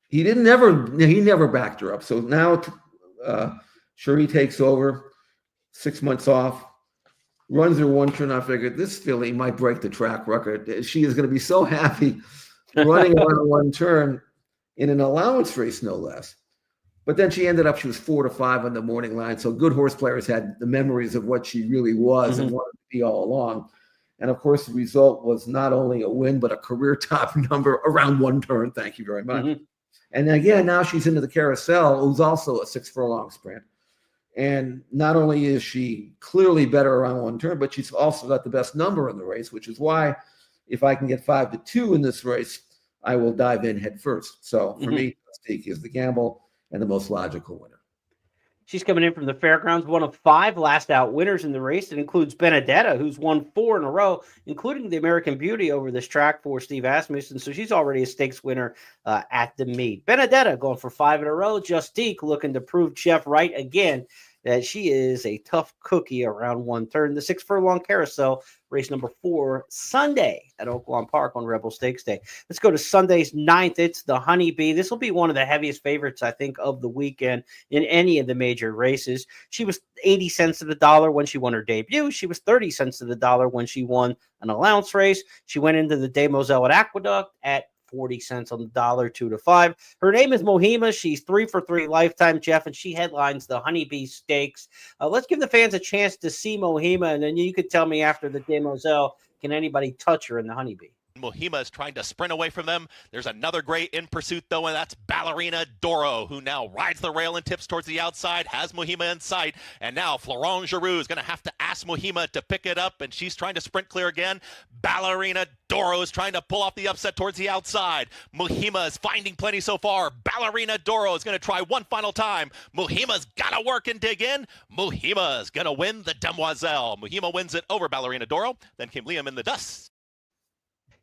Speaker 2: he never backed her up. So now Shuri takes over, 6 months off, runs her one turn. I figured this filly might break the track record. She is going to be so happy running on one turn in an allowance race, no less. But then she ended up, she was 4 to 5 on the morning line. So good horse players had the memories of what she really was and wanted to be all along. And of course, the result was not only a win, but a career top number around 1 turn. Thank you very much. And again, now she's into the Carousel, who's also a 6 furlong sprint. And not only is she clearly better around 1 turn, but she's also got the best number in the race, which is why if I can get 5 to 2 in this race, I will dive in head first. So for me, Mystique is the gamble and the most logical winner.
Speaker 1: She's coming in from the fairgrounds, one of 5 last out winners in the race. It includes Benedetta, who's won 4 in a row, including the American Beauty over this track for Steve Asmussen. So she's already a stakes winner at the meet. Benedetta going for 5 in a row. Justique looking to prove Jeff right again that she is a tough cookie around 1 turn. The 6 furlong Carousel, race number 4, Sunday at Laurel Park on Rebel Stakes Day. Let's go to Sunday's 9th. It's the Honeybee. This will be one of the heaviest favorites, I think, of the weekend in any of the major races. She was 80 cents to the dollar when she won her debut. She was 30 cents to the dollar when she won an allowance race. She went into the Des Moselle at Aqueduct at 40 cents on the dollar, 2 to 5. Her name is Mohima. She's 3 for 3 lifetime, Jeff, and she headlines the Honeybee Stakes. Let's give the fans a chance to see Mohima, and then you could tell me after the Des Moselle, can anybody touch her in the Honeybee?
Speaker 9: Mohima is trying to sprint away from them. There's another great in pursuit, though, and that's Ballerina Doro, who now rides the rail and tips towards the outside, has Mohima in sight, and now Florent Giroux is going to have to ask Mohima to pick it up, and she's trying to sprint clear again. Ballerina Doro is trying to pull off the upset towards the outside. Mohima is finding plenty so far. Ballerina Doro is going to try one final time. Mohima's got to work and dig in. Mohima is going to win the Demoiselle. Mohima wins it over Ballerina Doro. Then came Liam in the dust.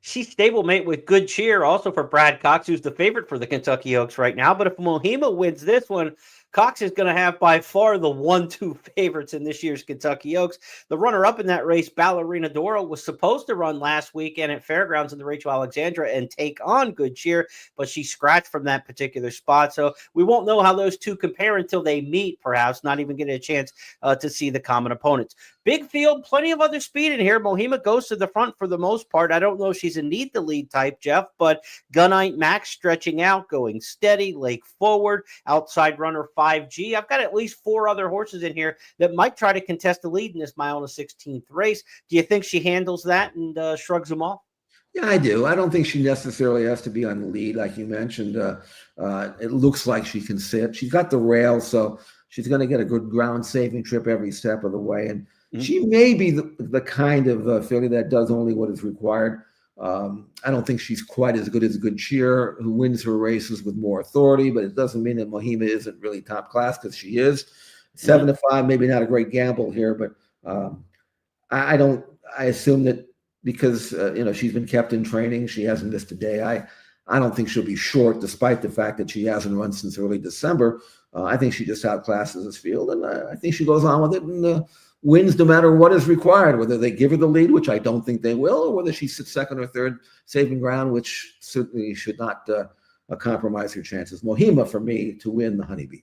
Speaker 1: She's stablemate with Good Cheer, also for Brad Cox, who's the favorite for the Kentucky Oaks right now. But if Mohima wins this one, Cox is going to have by far the 1-2 favorites in this year's Kentucky Oaks. The runner-up in that race, Ballerina Doro, was supposed to run last weekend at Fairgrounds in the Rachel Alexandra and take on Good Cheer, but she scratched from that particular spot. So we won't know how those two compare until they meet, perhaps, not even getting a chance to see the common opponents. Big field, plenty of other speed in here. Mohima goes to the front for the most part. I don't know if she's a need-to-lead type, Jeff, but Gunite Max stretching out, going steady, Lake forward, outside runner 5G. I've got at least 4 other horses in here that might try to contest the lead in this mile and a 16th race. Do you think she handles that and shrugs them off?
Speaker 2: Yeah, I do. I don't think she necessarily has to be on the lead, like you mentioned. It looks like she can sit. She's got the rail, so she's going to get a good ground-saving trip every step of the way. And she may be the kind of filly that does only what is required. I don't think she's quite as good as Good Cheer, who wins her races with more authority, but it doesn't mean that Mohima isn't really top class, because she is. 7 to 5, maybe not a great gamble here, but I assume that because she's been kept in training, she hasn't missed a day. I don't think she'll be short, despite the fact that she hasn't run since early December. I think she just outclasses this field, and I think she goes on with it and wins no matter what is required, whether they give her the lead, which I don't think they will, or whether she sits second or third, saving ground, which certainly should not compromise her chances. Mohima, for me, to win the Honeybee.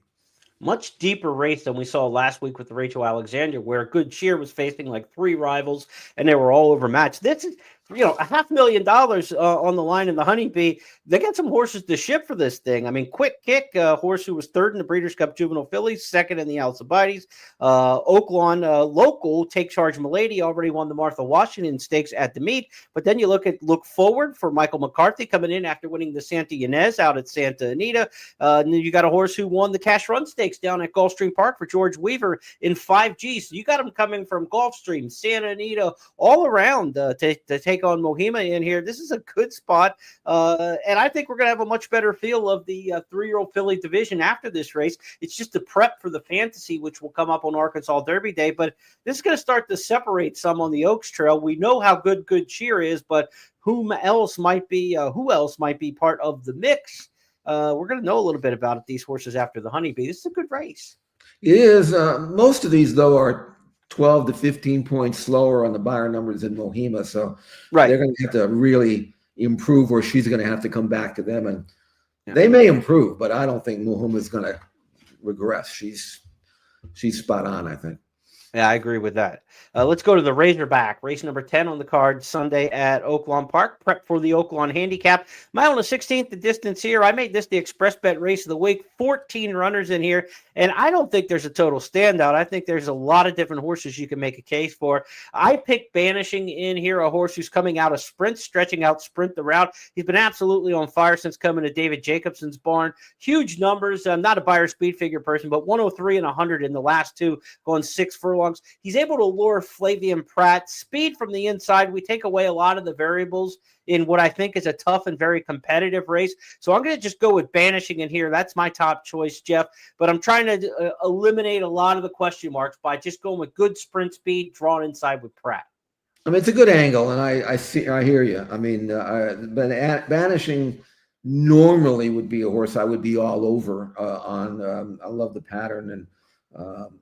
Speaker 1: Much deeper race than we saw last week with the Rachel Alexandra, where Good Cheer was facing like 3 rivals, and they were all overmatched. This is, $500,000 on the line in the Honeybee. They got some horses to ship for this thing. I mean, Quick Kick, a horse who was 3rd in the Breeders' Cup Juvenile Fillies, 2nd in the Alcibiades. Oaklawn local, Take Charge Milady, already won the Martha Washington Stakes at the meet. But then you look forward for Michael McCarthy coming in after winning the Santa Ynez out at Santa Anita. And you got a horse who won the Cash Run Stakes down at Gulfstream Park for George Weaver in 5G. So you got him coming from Gulfstream, Santa Anita, all around to take on Mohima in here. This is a good spot. And I think we're going to have a much better feel of the 3-year-old filly division after this race. It's just a prep for the fantasy, which will come up on Arkansas Derby Day. But this is going to start to separate some on the Oaks Trail. We know how good Cheer is, but who else might be part of the mix? We're going to know a little bit about these horses after the Honeybee. This is a good race.
Speaker 2: It is. Most of these, though, are 12 to 15 points slower on the buyer numbers than Mohima. So they're going to have to really improve, or she's going to have to come back to them. And they may improve, but I don't think Mohima is going to regress. She's spot on, I think.
Speaker 1: Yeah, I agree with that. Let's go to the Razorback, race number 10 on the card Sunday at Oaklawn Park. Prep for the Oaklawn Handicap. Mile and a 16th the distance here. I made this the express bet race of the week. 14 runners in here, and I don't think there's a total standout. I think there's a lot of different horses you can make a case for. I picked Banishing in here, a horse who's coming out of sprint, stretching out sprint the route. He's been absolutely on fire since coming to David Jacobson's barn. Huge numbers. I'm not a buyer speed figure person, but 103 and 100 in the last two, going 6 furlongs. He's able to lure Flavian Pratt. Speed from the inside. We take away a lot of the variables in what I think is a tough and very competitive race. So I'm going to just go with Banishing in here. That's my top choice, Jeff. But I'm trying to eliminate a lot of the question marks by just going with good sprint speed drawn inside with Pratt.
Speaker 2: I mean, it's a good angle, and I hear you. I mean, but Banishing normally would be a horse I would be all over on. I love the pattern and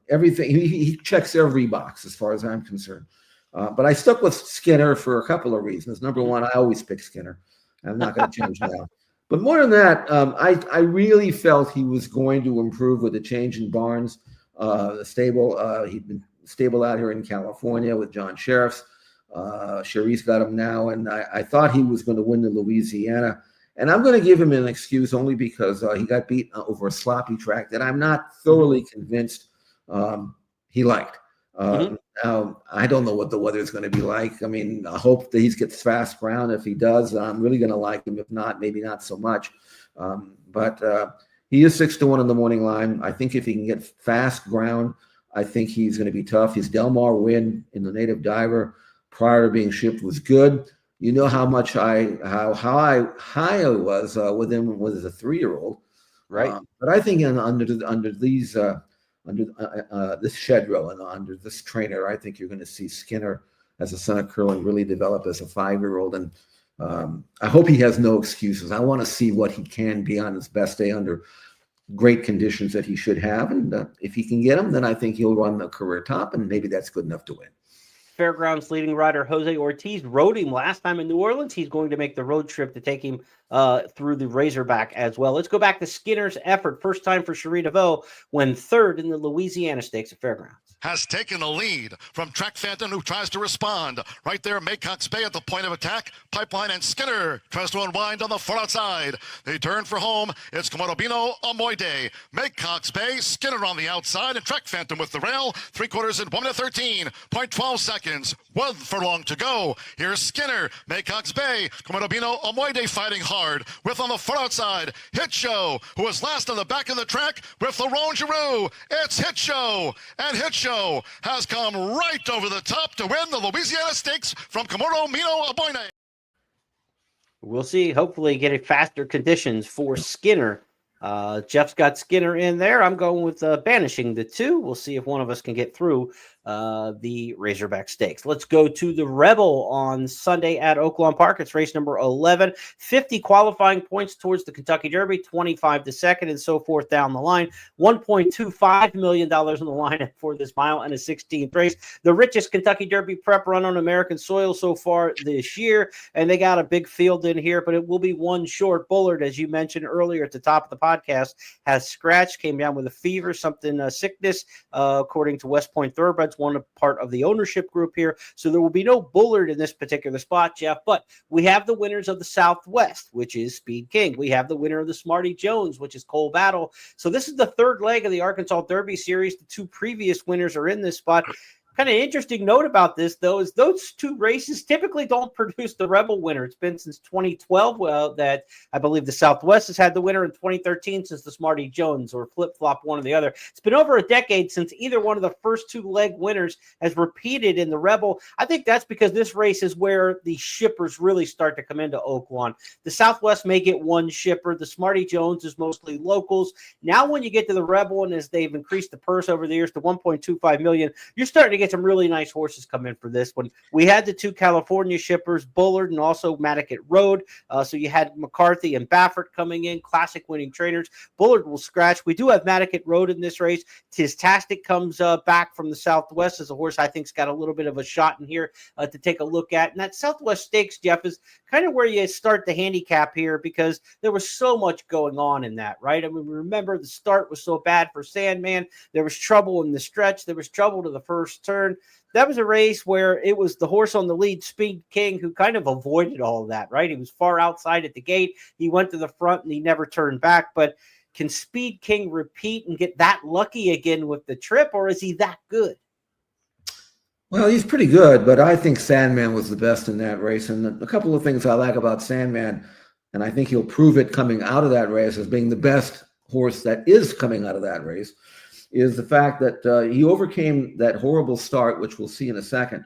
Speaker 2: everything. He checks every box as far as I'm concerned. But I stuck with Skinner for a couple of reasons. Number one, I always pick Skinner. I'm not going to change that. But more than that, I really felt he was going to improve with the change in Barnes, the stable. He'd been stable out here in California with John Sheriff's. Cherise got him now, and I thought he was going to win the Louisiana. And I'm going to give him an excuse only because he got beat over a sloppy track that I'm not thoroughly convinced he liked. Now, I don't know what the weather is going to be like. I mean, I hope that he gets fast ground. If he does, I'm really going to like him. If not, maybe not so much. But he is 6-1 in the morning line. I think if he can get fast ground, I think he's going to be tough. His Del Mar win in the Native Diver prior to being shipped was good. You know how much how high I was with him as a 3-year-old,
Speaker 1: right?
Speaker 2: But I think under these this shed row and under this trainer, I think you're going to see Skinner as a son of Curlin really develop as a 5-year-old, and I hope he has no excuses. I want to see what he can be on his best day under great conditions that he should have, and if he can get them, then I think he'll run the career top, and maybe that's good enough to win.
Speaker 1: Fairgrounds leading rider Jose Ortiz rode him last time in New Orleans. He's going to make the road trip to take him through the Razorback as well. Let's go back to Skinner's effort. First time for Cherie DeVoe when third in the Louisiana Stakes at Fairgrounds.
Speaker 10: Has taken a lead from Track Phantom, who tries to respond. Right there, Maycock's Bay at the point of attack. Pipeline and Skinner tries to unwind on the far outside. They turn for home. It's Komodobino Amoide. Maycock's Bay, Skinner on the outside, and Track Phantom with the rail. 3/4 in 1:13. 0.12 seconds. 1 furlong to go. Here's Skinner, Maycock's Bay, Komodobino Amoide fighting hard. With on the far outside, Hit Show, who was last on the back of the track with Laurel Park. It's Hit Show, and Hit Show has come right over the top to win the Louisiana Stakes from Komodobino Amoide.
Speaker 1: We'll see. Hopefully get faster conditions for Skinner. Jeff's got Skinner in there. I'm going with Banishing the 2. We'll see if one of us can get through the Razorback Stakes. Let's go to the Rebel on Sunday at Oaklawn Park. It's race number 11. 50 qualifying points towards the Kentucky Derby, 25 to second, and so forth down the line. $1.25 million on the line for this mile and a 16th race. The richest Kentucky Derby prep run on American soil so far this year, and they got a big field in here, but it will be one short. Bullard, as you mentioned earlier at the top of the podcast, has scratched, came down with a fever, something sickness, according to West Point Thoroughbreds, one part of the ownership group here. So there will be no Bullard in this particular spot, Jeff, but we have the winners of the Southwest, which is Speed King. We have the winner of the Smarty Jones, which is Cole Battle. So this is the third leg of the Arkansas Derby series. The 2 previous winners are in this spot. Kind of interesting note about this, though, is those 2 races typically don't produce the Rebel winner. It's been since 2012 that I believe the Southwest has had the winner, in 2013 since the Smarty Jones, or flip-flop one or the other. It's been over a decade since either one of the first 2 leg winners has repeated in the Rebel. I think that's because this race is where the shippers really start to come into Oaklawn. The Southwest may get one shipper. The Smarty Jones is mostly locals. Now when you get to the Rebel, and as they've increased the purse over the years to $1.25 million, you're starting to get had some really nice horses come in for this one. We had the 2 California shippers, Bullard and also Matticat Road. So you had McCarthy and Baffert coming in, classic winning trainers. Bullard will scratch. We do have Matticat Road in this race. Tistastic comes back from the Southwest as a horse I think's got a little bit of a shot in here to take a look at. And that Southwest Stakes, Jeff, is kind of where you start the handicap here because there was so much going on in that, right? I mean, remember the start was so bad for Sandman. There was trouble in the stretch. There was trouble to the first turn. That was a race where it was the horse on the lead, Speed King, who kind of avoided all of that, right? He was far outside at the gate. He went to the front and he never turned back. But can Speed King repeat and get that lucky again with the trip, or is he that good?
Speaker 2: Well, he's pretty good, but I think Sandman was the best in that race. And a couple of things I like about Sandman, and I think he'll prove it coming out of that race as being the best horse that is coming out of that race, is the fact that he overcame that horrible start, which we'll see in a second,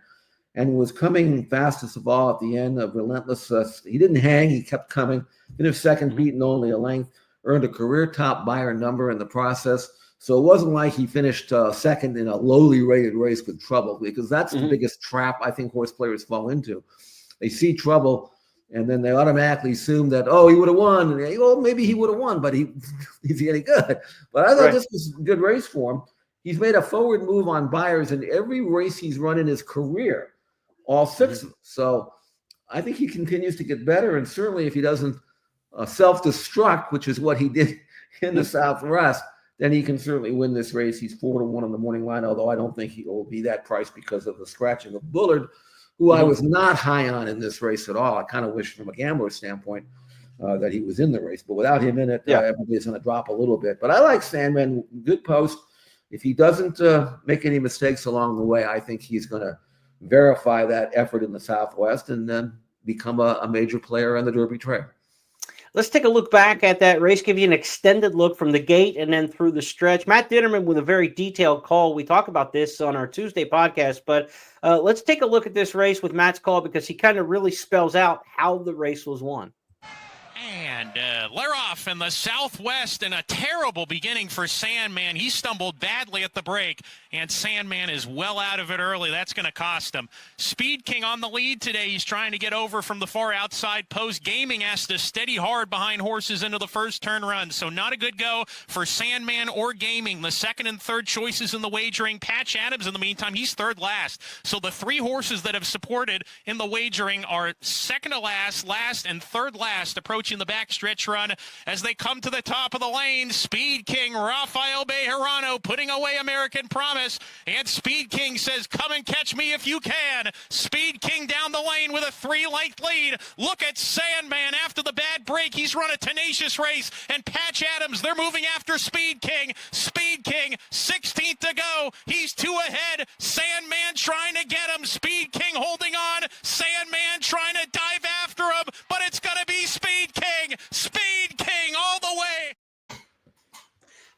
Speaker 2: and was coming fastest of all at the end of Relentless. He didn't hang. He kept coming. Finished second, beaten only a length, earned a career top buyer number in the process. So it wasn't like he finished second in a lowly rated race with trouble, because that's the biggest trap I think horse players fall into. They see trouble, and then they automatically assume that, oh, he would have won. And well, maybe he would have won, but is he any good? But I thought this was a good race for him. He's made a forward move on buyers in every race he's run in his career, all 6 of them. So I think he continues to get better, and certainly if he doesn't self-destruct, which is what he did in the Southwest, then he can certainly win this race. He's 4-1 on the morning line, although I don't think he will be that price because of the scratching of Bullard, who I was not high on in this race at all. I kind of wish from a gambler standpoint that he was in the race, but without him in it, everybody's going to drop a little bit. But I like Sandman, good post. If he doesn't make any mistakes along the way, I think he's going to verify that effort in the Southwest and then become a major player on the Derby Trail.
Speaker 1: Let's take a look back at that race, give you an extended look from the gate and then through the stretch. Matt Ditterman with a very detailed call. We talk about this on our Tuesday podcast, but let's take a look at this race with Matt's call because he kind of really spells out how the race was won.
Speaker 11: And Leroff in the Southwest, and a terrible beginning for Sandman. He stumbled badly at the break, and Sandman is well out of it early. That's going to cost him. Speed King on the lead today. He's trying to get over from the far outside post. Gaming has to steady hard behind horses into the first turn run, so not a good go for Sandman or Gaming. The second and third choices in the wagering. Patch Adams, in the meantime, he's third last. So the 3 horses that have supported in the wagering are second to last, last, and third last, approaching the backstretch run as they come to the top of the lane. Speed King, Rafael Bejarano putting away American Promise, and Speed King says, come and catch me if you can. Speed King down the lane with a 3-length lead. Look at Sandman after the bad break. He's run a tenacious race, and Patch Adams, they're moving after Speed King. Speed King, 16th to go. He's 2 ahead. Sandman trying to get him. Speed King holding on. Sandman trying to dive after him, but it's going to be Speed King. Speed King all the way.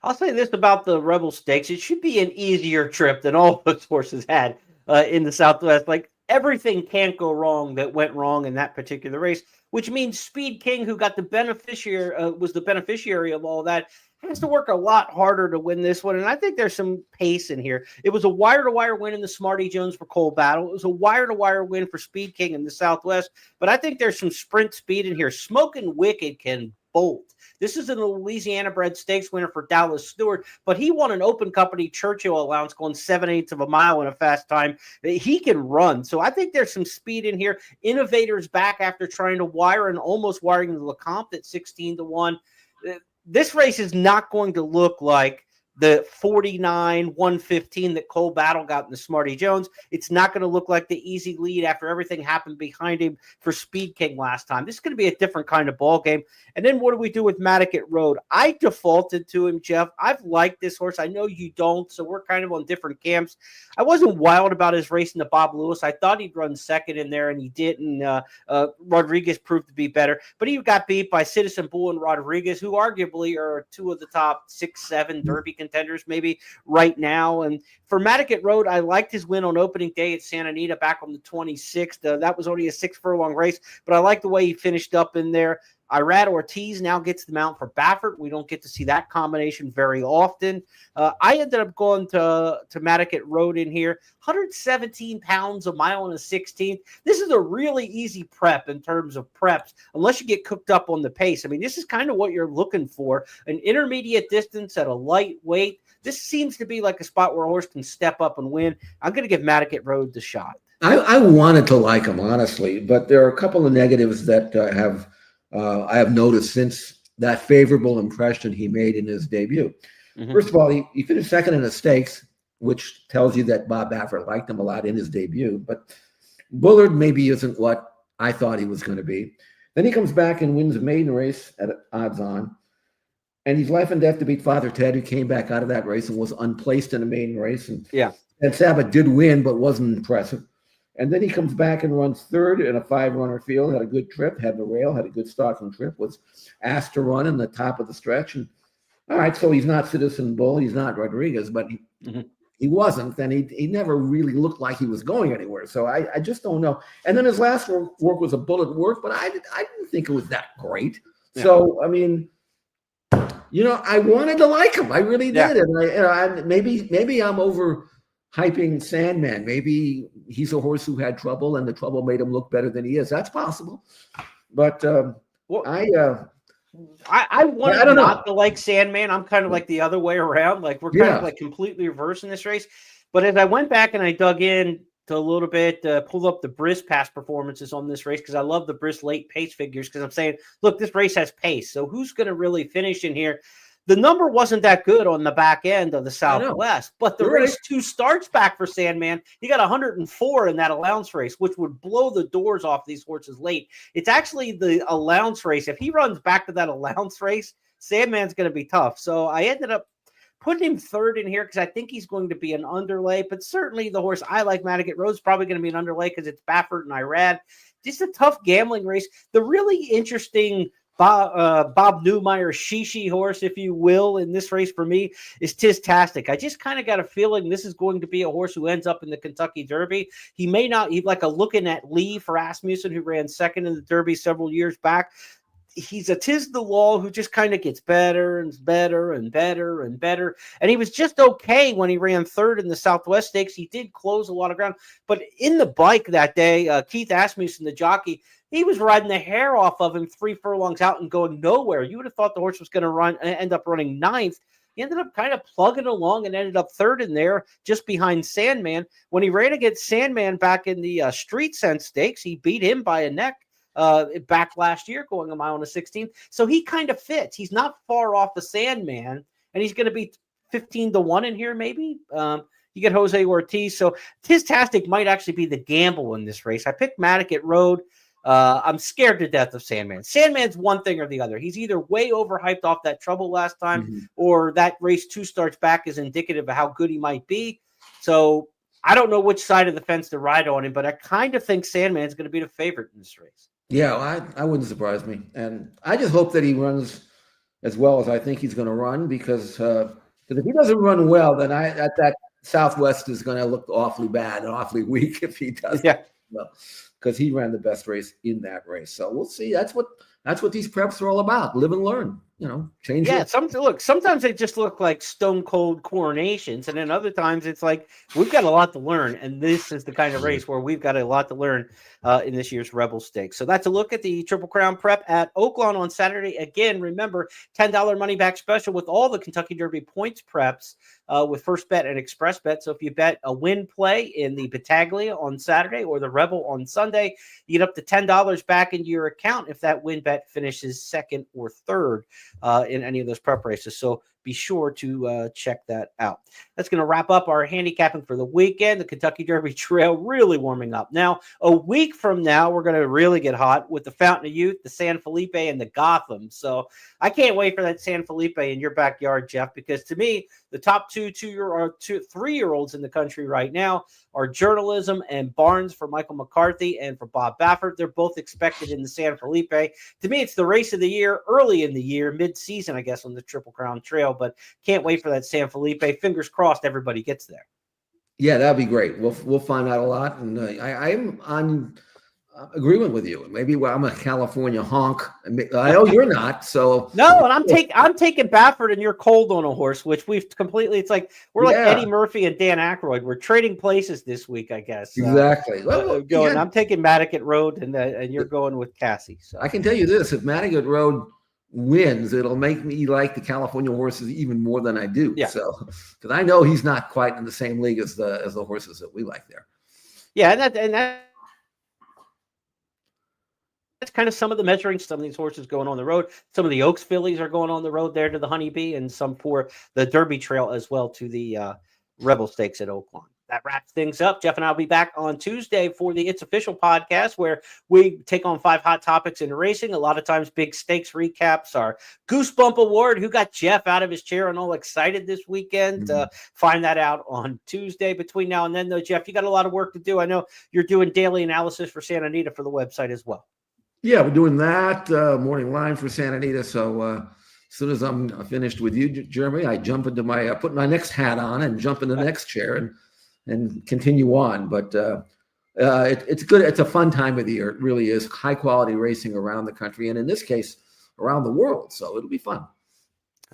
Speaker 1: I'll say this about the Rebel Stakes. It should be an easier trip than all those horses had in the Southwest. Like, everything can't go wrong that went wrong in that particular race, which means Speed King, who got the beneficiary, was the beneficiary of all that, has to work a lot harder to win this one. And I think there's some pace in here. It was a wire-to-wire win in the Smarty Jones for Cole Battle. It was a wire-to-wire win for Speed King in the Southwest. But I think there's some sprint speed in here. Smoking Wicked can bolt. This is a Louisiana-bred stakes winner for Dallas Stewart, but he won an open company Churchill allowance going 7/8 of a mile in a fast time. He can run. So I think there's some speed in here. Innovators back after trying to wire and almost wiring the Lecomte at 16-1. This race is not going to look like the 49-115 that Cole Battle got in the Smarty Jones. It's not going to look like the easy lead after everything happened behind him for Speed King last time. This is going to be a different kind of ball game. And then what do we do with Matticat Road? I defaulted to him, Jeff. I've liked this horse. I know you don't, so we're kind of on different camps. I wasn't wild about his race in the Bob Lewis. I thought he'd run second in there, and he didn't. Rodriguez proved to be better. But he got beat by Citizen Bull and Rodriguez, who arguably are 2 of the top 6-7 Derby contenders maybe right now. And for Matticat Road, I liked his win on opening day at Santa Anita back on the 26th. That was only a 6-furlong race, but I like the way he finished up in there. Irad Ortiz now gets the mount for Baffert. We don't get to see that combination very often. I ended up going to Matticat Road in here, 117 pounds, a mile and a 16th. This is a really easy prep in terms of preps, unless you get cooked up on the pace. I mean, this is kind of what you're looking for, an intermediate distance at a light weight. This seems to be like a spot where a horse can step up and win. I'm going to give Matticat Road the shot.
Speaker 2: I wanted to like him, honestly, but there are a couple of negatives that I have noticed since that favorable impression he made in his debut. Mm-hmm. First of all, he finished second in the stakes, which tells you that Bob Baffert liked him a lot in his debut. But Bullard maybe isn't what I thought he was going to be. Then he comes back and wins a maiden race at odds on. And he's life and death to beat Father Ted, who came back out of that race and was unplaced in a maiden race. And Sabbath did win, but wasn't impressive. And then he comes back and runs third in a 5-runner field, had a good trip, had the rail, had a good stalking trip, was asked to run in the top of the stretch. And all right, so he's not Citizen Bull, he's not Rodriguez, but he wasn't, and he never really looked like he was going anywhere. So I just don't know. And then his last work was a Bullet work, but I didn't think it was that great. Yeah. So, I mean, I wanted to like him. I really did. And maybe I'm overhyping Sandman. Maybe he's a horse who had trouble, and the trouble made him look better than he is. That's possible. But I
Speaker 1: wanted not to like Sandman. I'm kind of like the other way around. Like we're kind of like completely reversed in this race. But as I went back and I dug in to a little bit, pulled up the Briss past performances on this race, because I love the Briss late pace figures, because I'm saying, look, this race has pace. So who's going to really finish in here? The number wasn't that good on the back end of the Southwest, but the race 2 starts back for Sandman. He got 104 in that allowance race, which would blow the doors off these horses late. It's actually the allowance race. If he runs back to that allowance race, Sandman's going to be tough. So I ended up putting him third in here because I think he's going to be an underlay, but certainly the horse I like, Matticat Road's probably going to be an underlay because it's Baffert and Irad. Just a tough gambling race. The really interesting Bob Newmeyer Shishi horse, if you will, in this race for me is Tistastic. I just kind of got a feeling this is going to be a horse who ends up in the Kentucky Derby. He may not, he's like a looking at Lee for Asmussen, who ran second in the Derby several years back. He's a Tiz the Law who just kind of gets better and better and better and better. And he was just okay when he ran third in the Southwest Stakes. He did close a lot of ground. But in the bike that day, Keith Asmussen, the jockey, he was riding the hair off of him 3 furlongs out and going nowhere. You would have thought the horse was going to end up running 9th. He ended up kind of plugging along and ended up third in there, just behind Sandman. When he ran against Sandman back in the Street Sense Stakes, he beat him by a neck back last year, going a mile and a 16th. So he kind of fits. He's not far off the Sandman, and he's going to be 15-1 in here, maybe. You get Jose Ortiz. So Tistastic might actually be the gamble in this race. I picked Matticat Road. I'm scared to death of Sandman. Sandman's one thing or the other. He's either way overhyped off that trouble last time, or that race 2 starts back is indicative of how good he might be. So I don't know which side of the fence to ride on him, but I kind of think Sandman's going to be the favorite in this race.
Speaker 2: Yeah, I wouldn't surprise me. And I just hope that he runs as well as I think he's going to run, because if he doesn't run well, then that Southwest is going to look awfully bad and awfully weak if he does.
Speaker 1: Yeah.
Speaker 2: Well, because he ran the best race in that race. So we'll see. That's what these preps are all about. Live and learn. Change.
Speaker 1: Yeah, sometimes they just look like stone cold coronations, and then other times it's like we've got a lot to learn, and this is the kind of race where we've got a lot to learn in this year's Rebel Stakes. So that's a look at the Triple Crown prep at Oaklawn on Saturday. Again, remember, $10 money back special with all the Kentucky Derby points preps with First Bet and Express Bet. So if you bet a win play in the Battaglia on Saturday or the Rebel on Sunday, you get up to $10 back into your account if that win bet finishes second or third in any of those prep races. So be sure to check that out. That's going to wrap up our handicapping for the weekend. The Kentucky Derby Trail really warming up. Now, a week from now, we're going to really get hot with the Fountain of Youth, the San Felipe, and the Gotham. So I can't wait for that San Felipe in your backyard, Jeff, because to me, the top 3-year-olds in the country right now are Journalism and Barnes for Michael McCarthy and for Bob Baffert. They're both expected in the San Felipe. To me, it's the race of the year, early in the year, mid-season, I guess, on the Triple Crown Trail, but can't wait for that San Felipe. Fingers crossed everybody gets there.
Speaker 2: Yeah, that'd be great. We'll find out a lot. And I'm on agreeing with you. Maybe I'm a California honk. I know you're not. So
Speaker 1: no, and I'm taking Baffert, and you're cold on a horse, which we've completely. It's like we're like Eddie Murphy and Dan Aykroyd. We're trading places this week, I guess.
Speaker 2: Exactly.
Speaker 1: I'm taking Madigan Road, and you're going with Cassie. So
Speaker 2: I can tell you this: if Madigan Road wins, it'll make me like the California horses even more than I do.
Speaker 1: Yeah.
Speaker 2: So because I know he's not quite in the same league as the horses that we like there.
Speaker 1: Yeah, and that's kind of some of the measuring. Some of these horses going on the road. Some of the Oaks fillies are going on the road there to the Honeybee, and some for the Derby Trail as well to the Rebel Stakes at Oaklawn. That wraps things up. Jeff and I will be back on Tuesday for the It's Official podcast, where we take on 5 hot topics in racing. A lot of times, big stakes recaps, our Goosebump Award, who got Jeff out of his chair and all excited this weekend. Find that out on Tuesday. Between now and then, though, Jeff, you got a lot of work to do. I know you're doing daily analysis for Santa Anita for the website as well.
Speaker 2: Yeah, we're doing that morning line for Santa Anita. So as soon as I'm finished with you, Jeremy, I jump into my put my next hat on and jump in the next chair and continue on. But it's good. It's a fun time of the year. It really is. High quality racing around the country, and in this case, around the world. So it'll be fun.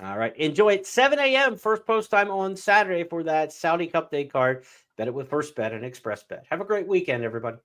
Speaker 1: All right. Enjoy it. 7 a.m. first post time on Saturday for that Saudi Cup Day card. Bet it with First Bet and Express Bet. Have a great weekend, everybody.